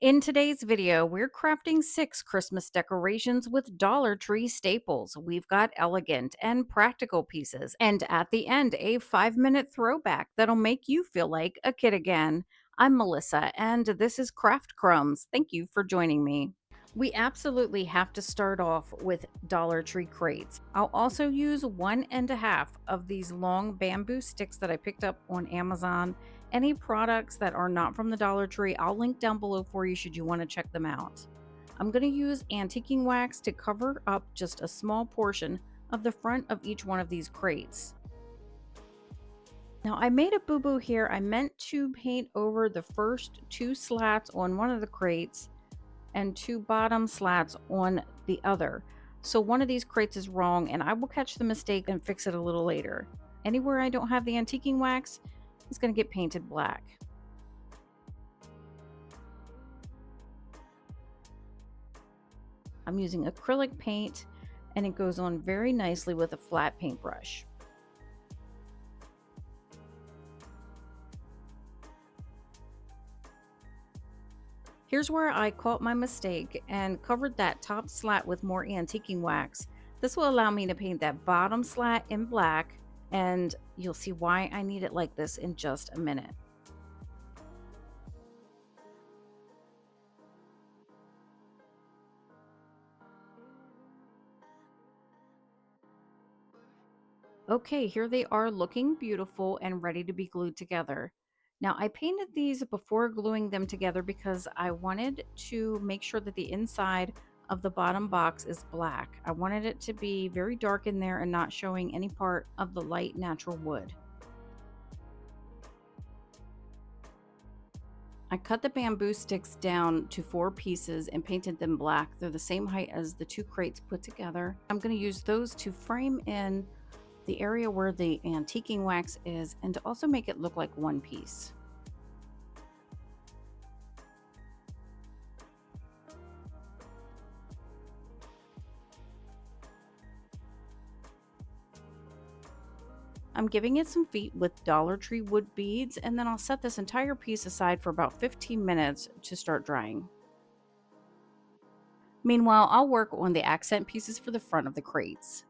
In today's video, we're crafting 6 Christmas decorations with Dollar Tree staples. We've got elegant and practical pieces, and at the end, a 5-minute throwback that'll make you feel like a kid again. I'm Melissa, and this is CraftCrumbs. Thank you for joining me. We absolutely have to start off with Dollar Tree crates. I'll also use 1.5 of these long bamboo sticks that I picked up on Amazon. Any products that are not from the Dollar Tree, I'll link down below for you should you want to check them out. I'm going to use antiquing wax to cover up just a small portion of the front of each one of these crates. Now, I made a boo-boo here. I meant to paint over the first 2 slats on one of the crates and 2 bottom slats on the other. So one of these crates is wrong, and I will catch the mistake and fix it a little later. Anywhere I don't have the antiquing wax is going to get painted black. I'm using acrylic paint, and it goes on very nicely with a flat paintbrush. Here's where I caught my mistake and covered that top slat with more antiquing wax. This will allow me to paint that bottom slat in black, and you'll see why I need it like this in just a minute. Okay, here they are looking beautiful and ready to be glued together. Now, I painted these before gluing them together because I wanted to make sure that the inside of the bottom box is black. I wanted it to be very dark in there and not showing any part of the light natural wood. I cut the bamboo sticks down to 4 pieces and painted them black. They're the same height as the 2 crates put together. I'm going to use those to frame in the area where the antiquing wax is and to also make it look like one piece. I'm giving it some feet with Dollar Tree wood beads, and then I'll set this entire piece aside for about 15 minutes to start drying. Meanwhile, I'll work on the accent pieces for the front of the crates.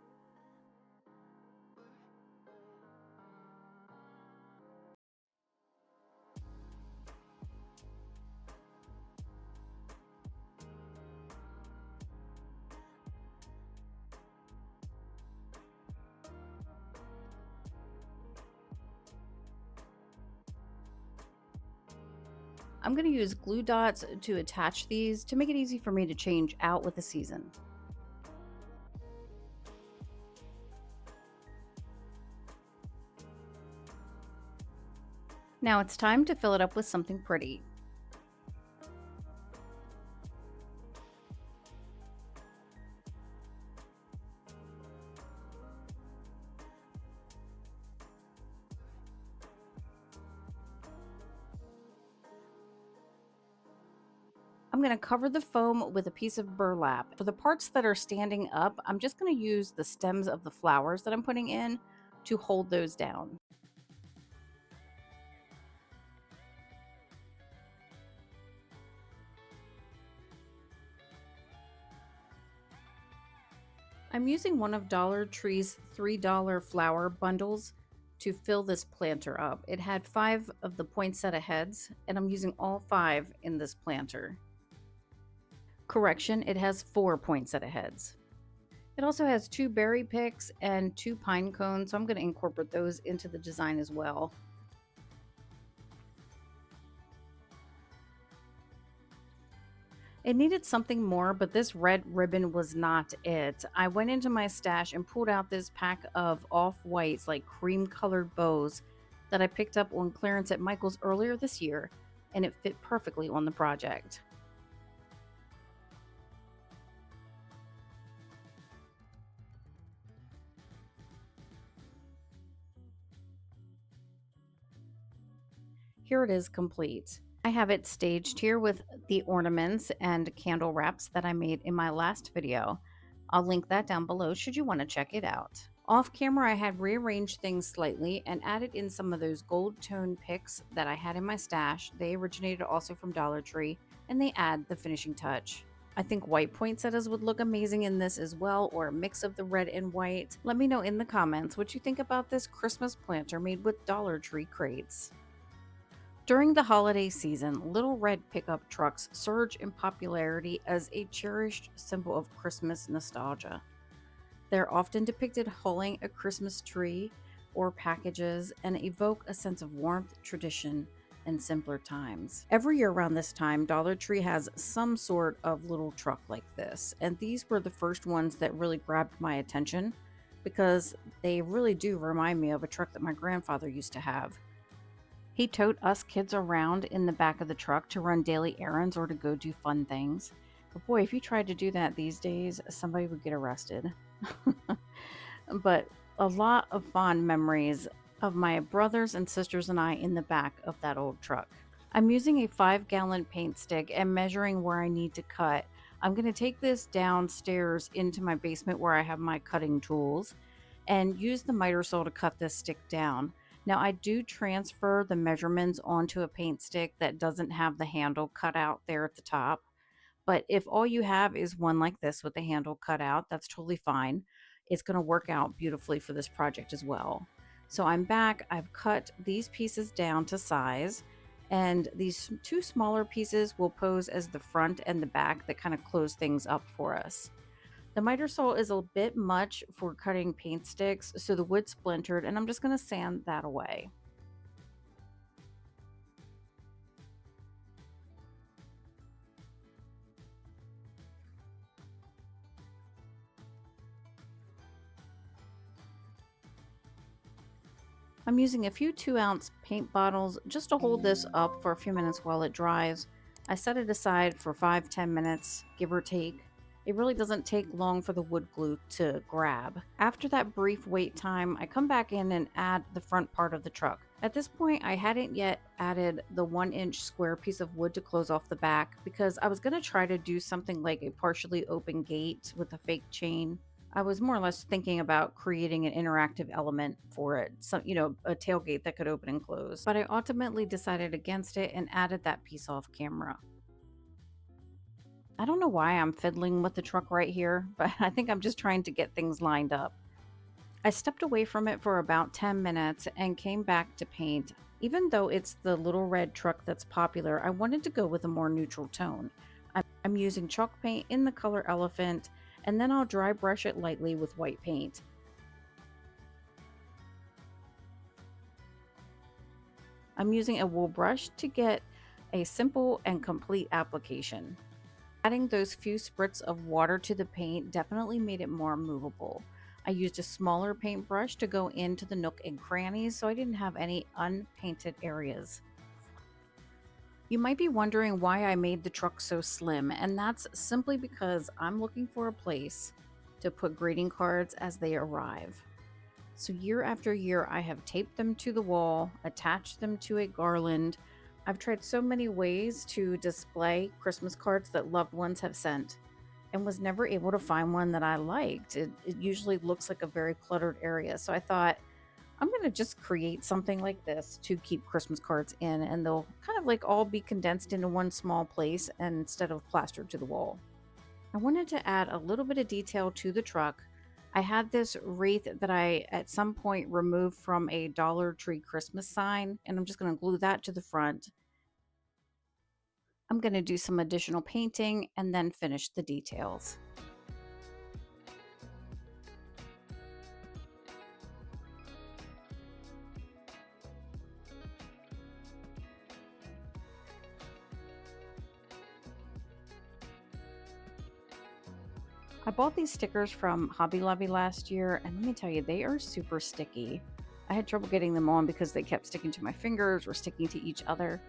I'm going to use glue dots to attach these to make it easy for me to change out with the season. Now it's time to fill it up with something pretty. I'm going to cover the foam with a piece of burlap. For the parts that are standing up, I'm just going to use the stems of the flowers that I'm putting in to hold those down. I'm using one of Dollar Tree's $3 flower bundles to fill this planter up. It had 5 of the poinsettia heads, and I'm using all 5 in this planter. Correction, it has 4 poinsettia heads. It also has 2 berry picks and 2 pine cones, so I'm going to incorporate those into the design as well. It needed something more, but this red ribbon was not it. I went into my stash and pulled out this pack of off-whites, like cream-colored bows that I picked up on clearance at Michael's earlier this year, and it fit perfectly on the project. Here it is complete. I have it staged here with the ornaments and candle wraps that I made in my last video. I'll link that down below should you want to check it out. Off camera, I had rearranged things slightly and added in some of those gold tone picks that I had in my stash. They originated also from Dollar Tree. and they add the finishing touch. I think white poinsettias would look amazing in this as well, or a mix of the red and white. Let me know in the comments what you think about this Christmas planter made with Dollar Tree crates. During the holiday season, little red pickup trucks surge in popularity as a cherished symbol of Christmas nostalgia. They're often depicted hauling a Christmas tree or packages and evoke a sense of warmth, tradition, and simpler times. Every year around this time, Dollar Tree has some sort of little truck like this, and these were the first ones that really grabbed my attention because they really do remind me of a truck that my grandfather used to have. He towed us kids around in the back of the truck to run daily errands or to go do fun things. But boy, if you tried to do that these days, somebody would get arrested. But a lot of fond memories of my brothers and sisters and I in the back of that old truck. I'm using a 5-gallon paint stick and measuring where I need to cut. I'm going to take this downstairs into my basement where I have my cutting tools and use the miter saw to cut this stick down. Now, I do transfer the measurements onto a paint stick that doesn't have the handle cut out there at the top. But if all you have is one like this with the handle cut out, that's totally fine. It's going to work out beautifully for this project as well. So I'm back. I've cut these pieces down to size, and these two smaller pieces will pose as the front and the back that kind of close things up for us. The miter saw is a bit much for cutting paint sticks, so the wood splintered, and I'm just going to sand that away. I'm using a few 2-ounce paint bottles just to hold this up for a few minutes while it dries. I set it aside for 5-10 minutes, give or take. It really doesn't take long for the wood glue to grab. After that brief wait time, I come back in and add the front part of the truck. At this point, I hadn't yet added the 1-inch square piece of wood to close off the back because I was going to try to do something like a partially open gate with a fake chain. I was more or less thinking about creating an interactive element for it, some, a tailgate that could open and close. But I ultimately decided against it and added that piece off camera. I don't know why I'm fiddling with the truck right here, but I think I'm just trying to get things lined up. I stepped away from it for about 10 minutes and came back to paint. Even though it's the little red truck that's popular, I wanted to go with a more neutral tone. I'm using chalk paint in the color Elephant, and then I'll dry brush it lightly with white paint. I'm using a wool brush to get a simple and complete application. Adding those few spritz of water to the paint definitely made it more movable. I used a smaller paintbrush to go into the nook and crannies so I didn't have any unpainted areas. You might be wondering why I made the truck so slim, and that's simply because I'm looking for a place to put greeting cards as they arrive. So year after year, I have taped them to the wall, attached them to a garland. I've tried so many ways to display Christmas cards that loved ones have sent and was never able to find one that I liked. It usually looks like a very cluttered area. So I thought, I'm going to just create something like this to keep Christmas cards in, and they'll kind of like all be condensed into one small place instead of plastered to the wall. I wanted to add a little bit of detail to the truck. I had this wreath that I at some point removed from a Dollar Tree Christmas sign, and I'm just going to glue that to the front. I'm going to do some additional painting and then finish the details. I bought these stickers from Hobby Lobby last year, and let me tell you, they are super sticky. I had trouble getting them on because they kept sticking to my fingers or sticking to each other.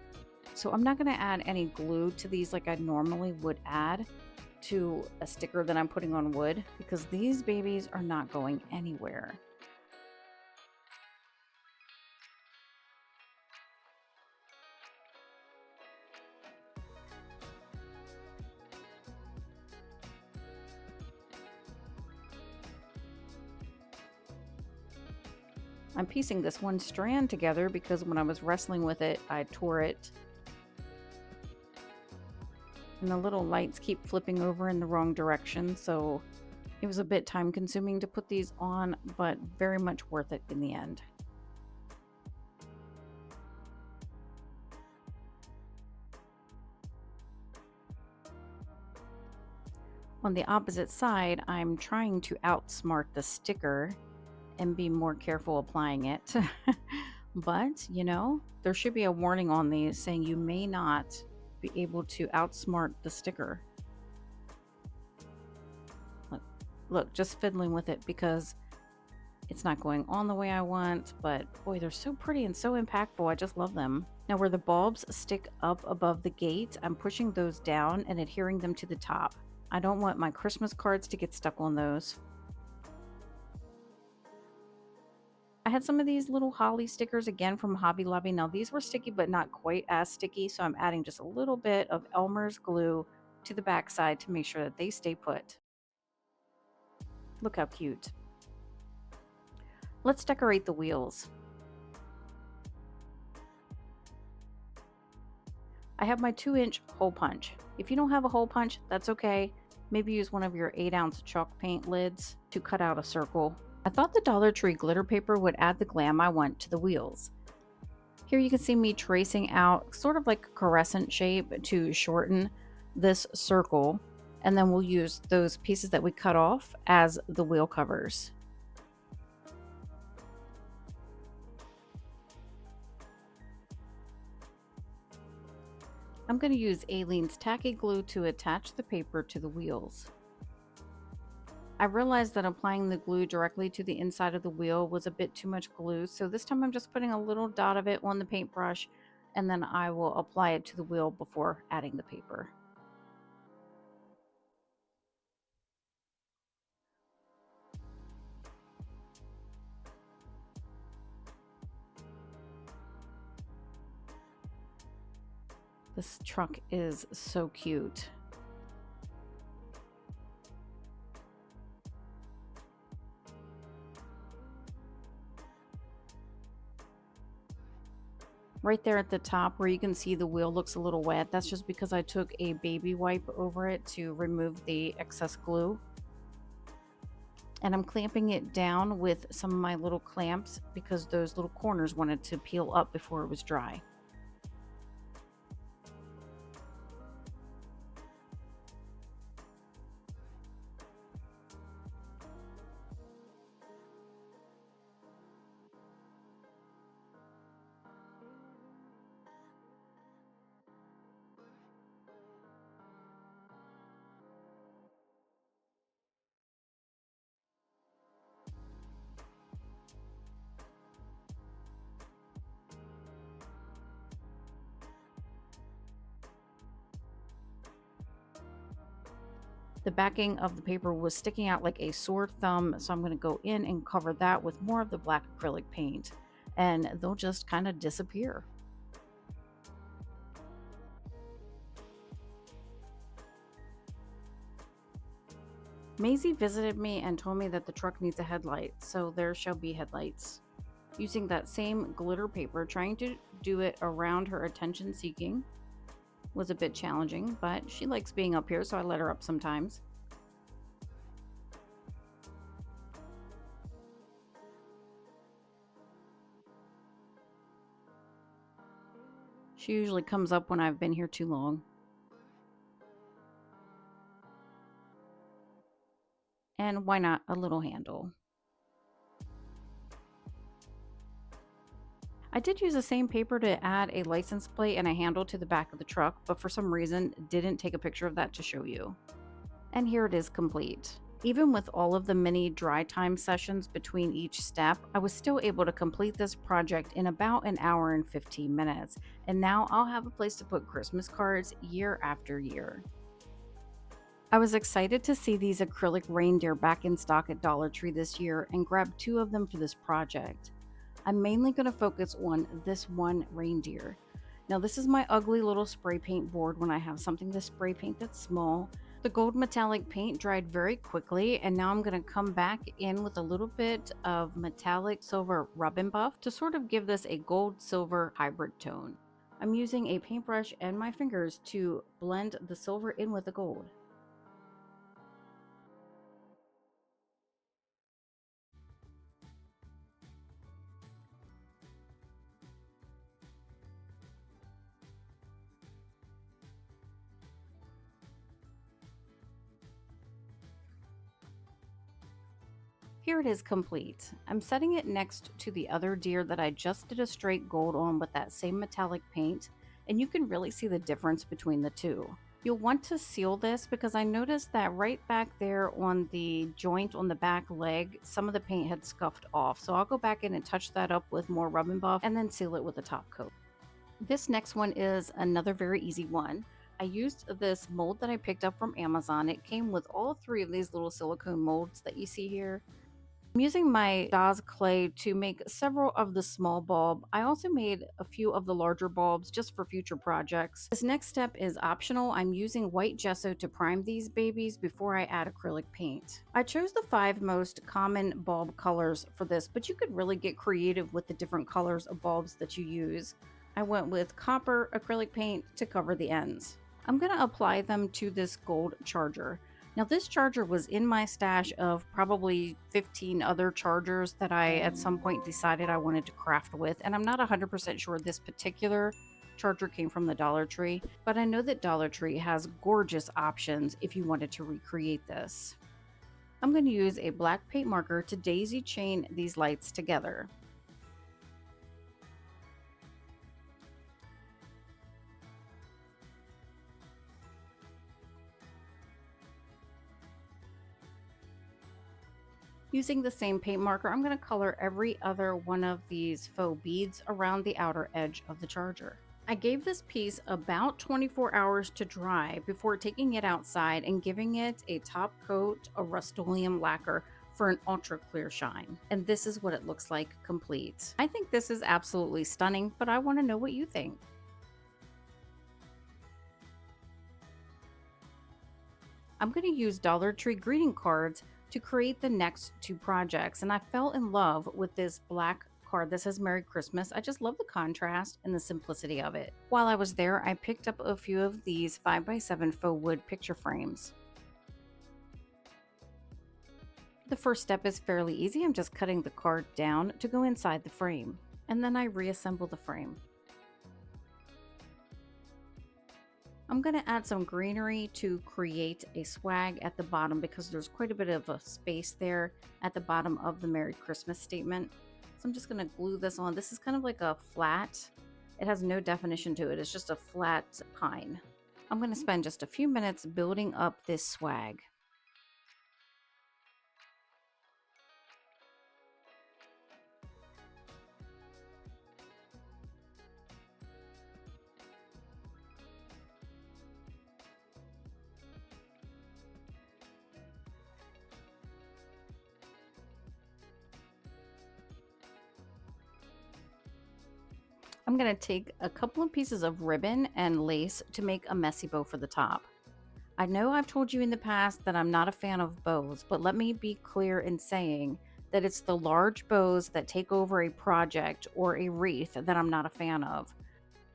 So I'm not going to add any glue to these like I normally would add to a sticker that I'm putting on wood because these babies are not going anywhere. I'm piecing this one strand together because when I was wrestling with it, I tore it. And the little lights keep flipping over in the wrong direction, so it was a bit time consuming to put these on, but very much worth it in the end. On the opposite side, I'm trying to outsmart the sticker and be more careful applying it. But, there should be a warning on these saying you may not be able to outsmart the sticker. Look, look, just fiddling with it because it's not going on the way I want, but boy, they're so pretty and so impactful. I just love them. Now, where the bulbs stick up above the gate, I'm pushing those down and adhering them to the top. I don't want my Christmas cards to get stuck on those. I had some of these little holly stickers again from Hobby Lobby. Now, these were sticky, but not quite as sticky, so I'm adding just a little bit of Elmer's glue to the backside to make sure that they stay put. Look how cute. Let's decorate the wheels. I have my 2-inch hole punch. If you don't have a hole punch, that's okay. Maybe use one of your 8-ounce chalk paint lids to cut out a circle. I thought the Dollar Tree glitter paper would add the glam I want to the wheels. Here you can see me tracing out sort of like a crescent shape to shorten this circle, and then we'll use those pieces that we cut off as the wheel covers. I'm going to use Aleene's tacky glue to attach the paper to the wheels. I realized that applying the glue directly to the inside of the wheel was a bit too much glue, so this time I'm just putting a little dot of it on the paintbrush, and then I will apply it to the wheel before adding the paper. This truck is so cute. Right there at the top where you can see the wheel looks a little wet, that's just because I took a baby wipe over it to remove the excess glue. And I'm clamping it down with some of my little clamps because those little corners wanted to peel up before it was dry. The backing of the paper was sticking out like a sore thumb, so I'm going to go in and cover that with more of the black acrylic paint, and they'll just kind of disappear. Maisie visited me and told me that the truck needs a headlight, so there shall be headlights. Using that same glitter paper, trying to do it around her attention seeking was a bit challenging, but she likes being up here, so I let her up sometimes. She usually comes up when I've been here too long. And why not a little handle? I did use the same paper to add a license plate and a handle to the back of the truck, but for some reason didn't take a picture of that to show you. And here it is complete. Even with all of the mini dry time sessions between each step, I was still able to complete this project in about an hour and 15 minutes, and now I'll have a place to put Christmas cards year after year. I was excited to see these acrylic reindeer back in stock at Dollar Tree this year and grabbed 2 of them for this project. I'm mainly going to focus on this one reindeer. Now this is my ugly little spray paint board when I have something to spray paint that's small. The gold metallic paint dried very quickly, and now I'm going to come back in with a little bit of metallic silver rub and buff to sort of give this a gold silver hybrid tone. I'm using a paintbrush and my fingers to blend the silver in with the gold. Here it is complete. I'm setting it next to the other deer that I just did a straight gold on with that same metallic paint, and you can really see the difference between the two. You'll want to seal this because I noticed that right back there on the joint on the back leg, some of the paint had scuffed off. So I'll go back in and touch that up with more rub and buff and then seal it with a top coat. This next one is another very easy one. I used this mold that I picked up from Amazon. It came with all three of these little silicone molds that you see here. I'm using my Daz clay to make several of the small bulb. I also made a few of the larger bulbs just for future projects. This next step is optional. I'm using white gesso to prime these babies before I add acrylic paint. I chose the 5 most common bulb colors for this, but you could really get creative with the different colors of bulbs that you use. I went with copper acrylic paint to cover the ends. I'm going to apply them to this gold charger. Now, this charger was in my stash of probably 15 other chargers that I at some point decided I wanted to craft with, and I'm not 100% sure this particular charger came from the Dollar Tree, but I know that Dollar Tree has gorgeous options if you wanted to recreate this. I'm going to use a black paint marker to daisy chain these lights together. Using the same paint marker, I'm going to color every other one of these faux beads around the outer edge of the charger. I gave this piece about 24 hours to dry before taking it outside and giving it a top coat of Rust-Oleum lacquer for an ultra clear shine. And this is what it looks like complete. I think this is absolutely stunning, but I want to know what you think. I'm going to use Dollar Tree greeting cards to create the next 2 projects, and I fell in love with this black card that says Merry Christmas. I just love the contrast and the simplicity of it. While I was there, I picked up a few of these 5x7 faux wood picture frames. The first step is fairly easy. I'm just cutting the card down to go inside the frame, and then I reassemble the frame. I'm going to add some greenery to create a swag at the bottom because there's quite a bit of a space there at the bottom of the Merry Christmas statement. So I'm just going to glue this on. This is kind of like a flat. It has no definition to it. It's just a flat pine. I'm going to spend just a few minutes building up this swag. I'm going to take a couple of pieces of ribbon and lace to make a messy bow for the top. I know I've told you in the past that I'm not a fan of bows, but let me be clear in saying that it's the large bows that take over a project or a wreath that I'm not a fan of.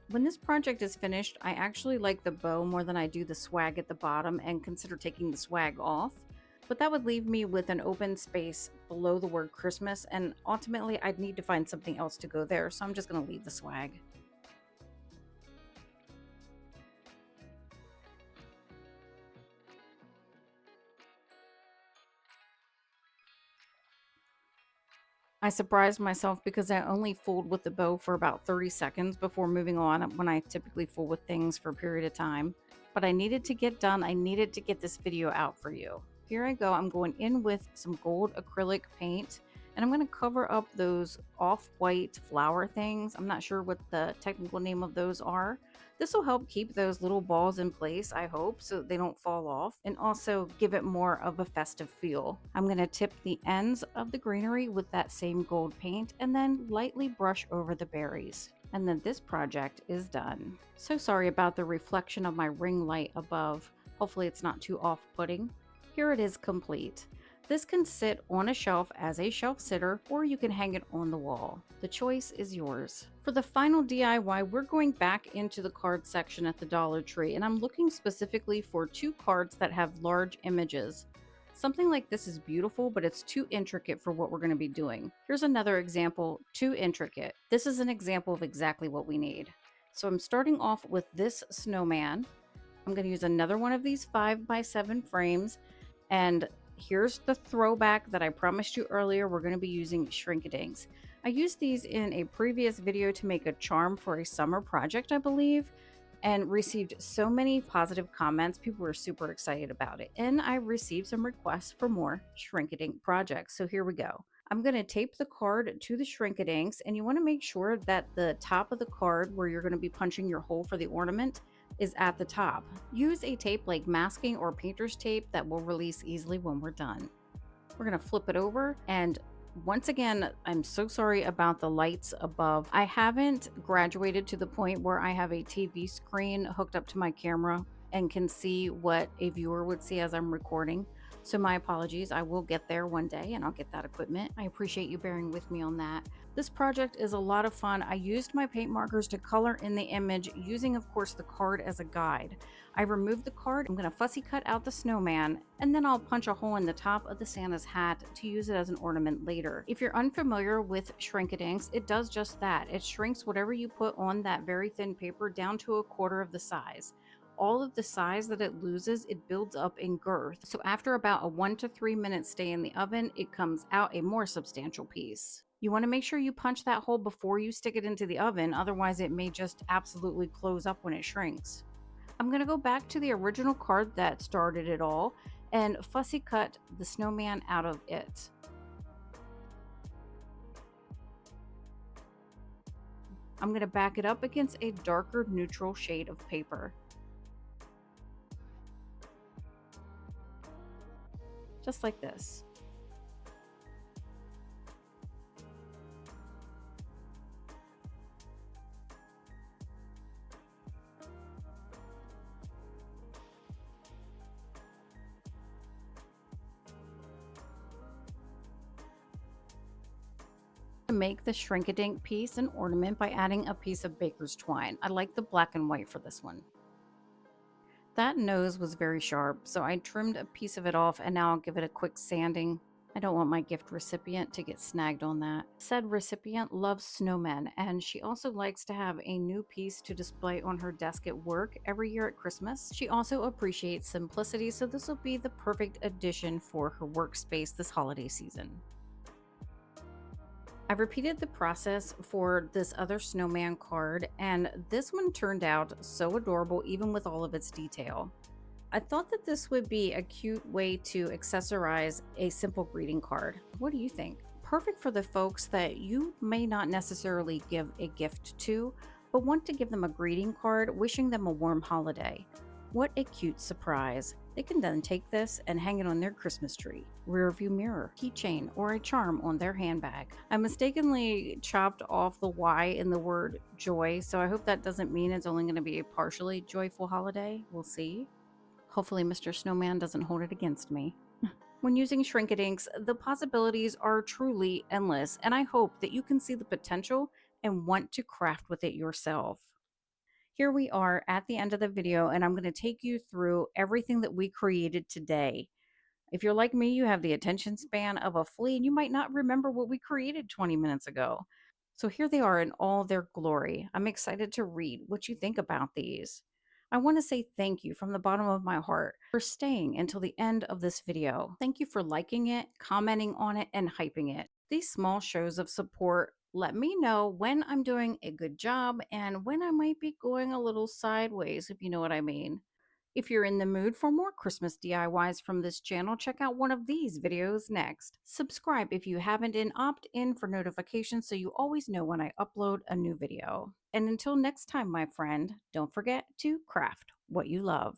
When this project is finished, I actually like the bow more than I do the swag at the bottom and consider taking the swag off. But that would leave me with an open space below the word Christmas, and ultimately I'd need to find something else to go there, so I'm just going to leave the swag. I surprised myself because I only fooled with the bow for about 30 seconds before moving on when I typically fool with things for a period of time. But I needed to get done. I needed to get this video out for you. Here I go. I'm going in with some gold acrylic paint and I'm going to cover up those off-white flower things. I'm not sure what the technical name of those are. This will help keep those little balls in place, I hope, so they don't fall off, and also give it more of a festive feel. I'm going to tip the ends of the greenery with that same gold paint and then lightly brush over the berries. And then this project is done. So sorry about the reflection of my ring light above. Hopefully it's not too off-putting. Here it is complete. This can sit on a shelf as a shelf sitter, or you can hang it on the wall. The choice is yours. For the final DIY, we're going back into the card section at the Dollar Tree, and I'm looking specifically for two cards that have large images. Something like this is beautiful, but it's too intricate for what we're going to be doing. Here's another example, too intricate. This is an example of exactly what we need. So I'm starting off with this snowman. I'm going to use another one of these 5x7 frames, and here's the throwback that I promised you earlier. We're going to be using Shrinkadinks. I used these in a previous video to make a charm for a summer project, I believe, and received so many positive comments. People were super excited about it. And I received some requests for more Shrinkadink projects. So here we go. I'm going to tape the card to the Shrinkadinks, and you want to make sure that the top of the card where you're going to be punching your hole for the ornament is at the top. Use a tape like masking or painter's tape that will release easily when we're done. We're going to flip it over, and once again, I'm so sorry about the lights above. I haven't graduated to the point where I have a TV screen hooked up to my camera and can see what a viewer would see as I'm recording. So my apologies. I will get there one day and I'll get that equipment. I appreciate you bearing with me on that. This project is a lot of fun. I used my paint markers to color in the image using, of course, the card as a guide. I removed the card. I'm going to fussy cut out the snowman, and then I'll punch a hole in the top of the Santa's hat to use it as an ornament later. If you're unfamiliar with Shrinkadinks, it does just that. It shrinks whatever you put on that very thin paper down to a quarter of the size. All of the size that it loses, it builds up in girth. So after about a 1 to 3 minute stay in the oven, it comes out a more substantial piece. You want to make sure you punch that hole before you stick it into the oven, otherwise it may just absolutely close up when it shrinks. I'm going to go back to the original card that started it all and fussy cut the snowman out of it. I'm going to back it up against a darker neutral shade of paper. Just like this. To make the Shrinkadink piece an ornament by adding a piece of baker's twine. I like the black and white for this one. That nose was very sharp, so I trimmed a piece of it off, and now I'll give it a quick sanding. I don't want my gift recipient to get snagged on that. Said recipient loves snowmen, and she also likes to have a new piece to display on her desk at work every year at Christmas. She also appreciates simplicity, so this will be the perfect addition for her workspace this holiday season. I've repeated the process for this other snowman card, and this one turned out so adorable even with all of its detail. I thought that this would be a cute way to accessorize a simple greeting card. What do you think? Perfect for the folks that you may not necessarily give a gift to, but want to give them a greeting card wishing them a warm holiday. What a cute surprise. They can then take this and hang it on their Christmas tree, rear view mirror, keychain, or a charm on their handbag. I mistakenly chopped off the Y in the word joy, so I hope that doesn't mean it's only going to be a partially joyful holiday. We'll see. Hopefully Mr. Snowman doesn't hold it against me. When using Shrinkadinks, the possibilities are truly endless, and I hope that you can see the potential and want to craft with it yourself. Here we are at the end of the video, and I'm going to take you through everything that we created today. If you're like me, you have the attention span of a flea and you might not remember what we created 20 minutes ago. So here they are in all their glory. I'm excited to read what you think about these. I want to say thank you from the bottom of my heart for staying until the end of this video. Thank you for liking it, commenting on it, and hyping it. These small shows of support let me know when I'm doing a good job and when I might be going a little sideways, if you know what I mean. If you're in the mood for more Christmas DIYs from this channel, check out one of these videos next. Subscribe if you haven't and opt in for notifications so you always know when I upload a new video. And until next time, my friend, don't forget to craft what you love.